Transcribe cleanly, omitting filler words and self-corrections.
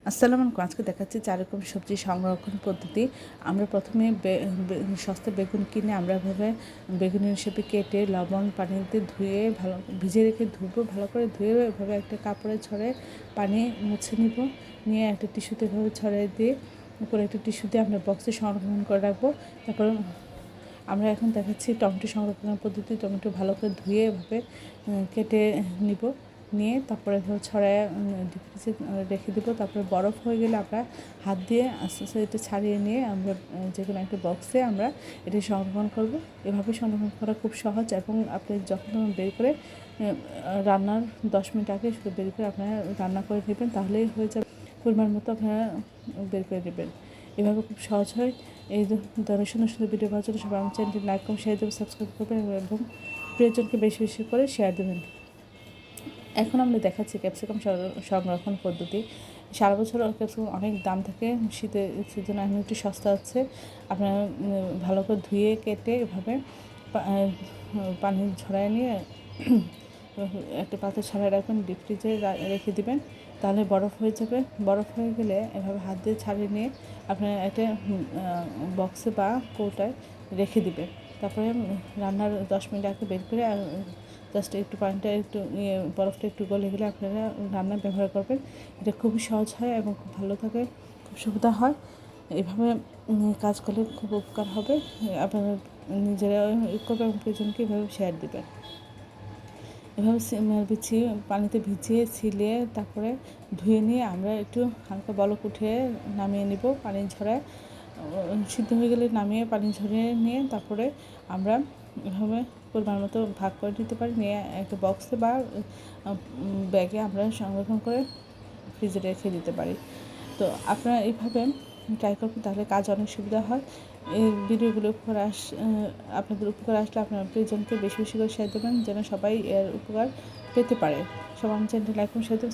আসসালামু আলাইকুম। আজকে দেখাচ্ছি 4 রকম সবজি সংরক্ষণ পদ্ধতি। আমরা প্রথমে সস্তা বেগুন কিনে আমরা এভাবে বেগুনি হিসেবে কেটে লবণ পানিতে ধুয়ে ভালো ভিজিয়ে রেখে ধুবো, ভালো করে ধুয়ে এভাবে একটা কাপড়ে ছড়ায় পানি মুছে নিব। নিয়ে একটা টিস্যুতে এভাবে ছড়িয়ে দিয়ে উপরে একটা টিস্যু দিয়ে আমরা বক্সে সংরক্ষণ করে রাখবো। তারপর আমরা এখন দেখাচ্ছি টমেটো সংরক্ষণের পদ্ধতি। টমেটো ভালো করে ধুয়ে এভাবে কেটে নিব, নিয়ে তারপরে ছড়ায় ডিপ ফ্রিজে রেখে দেবো। তারপরে বরফ হয়ে গেলে আমরা হাত দিয়ে আস্তে আস্তে এটা ছাড়িয়ে নিয়ে আমরা যে কোনো একটা বক্সে আমরা এটা সংরক্ষণ করব। এভাবে সংরক্ষণ করা খুব সহজ এবং আপনি যখন বের করে রান্নার 10 মিনিট আগে শুধু বের করে আপনারা রান্না করে নেবেন, তাহলেই হয়ে যাবে। পরিমাণ মতো আপনারা বের করে নেবেন। এভাবে খুব সহজ হয়। এই ধরনের সুন্দর সুন্দর ভিডিও পাওয়ার জন্য সবাই আমার চ্যানেলটি লাইক করুন, শেয়ার দেবেন, সাবস্ক্রাইব করবেন এবং প্রিয়জনকে বেশি বেশি করে শেয়ার দেবেন। এখন আমরা দেখাচ্ছি ক্যাপসিকাম সংরক্ষণ পদ্ধতি। সারা বছর ক্যাপসিকাম অনেক দাম থাকে, শীতের সিজনে এখন একটু সস্তা আছে। আপনারা ভালো করে ধুয়ে কেটে এভাবে পানি ঝরায় নিয়ে একটা পাত্রে ছাড়াই রাখবেন, ডিপ ফ্রিজে রেখে দেবেন, তাহলে বরফ হয়ে যাবে। বরফ হয়ে গেলে এভাবে হাত দিয়ে ছাড়িয়ে নিয়ে আপনারা একটা বক্সে বা কৌটায় রেখে দেবেন। তারপরে রান্নার 10 মিনিট আগে বের করে জাস্ট একটু পানিটা একটু বরফটা একটু গলে গেলে আপনারা রান্নায় ব্যবহার করবেন। এটা খুবই সহজ হয় এবং খুব ভালো থাকে, খুব সুবিধা হয়। এভাবে কাজ করলে খুব উপকার হবে। আপনারা নিজেরা করবেন এবং প্রিয়জনকে এভাবে শেয়ার দেবেন। এভাবে পানিতে ভিজিয়ে ছিলে তারপরে ধুয়ে নিয়ে আমরা একটু হালকা বলক উঠে নামিয়ে নেব। পানি ঝরায় সিদ্ধ হয়ে গেলে নামিয়ে পানি ঝরিয়ে নিয়ে তারপরে আমরা এভাবে পরিমাণ মতো ভাগ করে নিতে পারি। নিয়ে একটা বক্সে বা ব্যাগে আমরা সংরক্ষণ করে ফ্রিজে রেখে দিতে পারি। তো আপনারা এইভাবে ট্রাই করবেন, তাহলে কাজ অনেক সুবিধা হয়। এই ভিডিওগুলো আপনাদের উপকার আসলে আপনার প্রিয়জনকে বেশি বেশি করে শেয়ার দেবেন, যেন সবাই এর উপকার পেতে পারে। সবাই আমার চ্যানেলটি লাইক এবং শেয়ার দেবেন।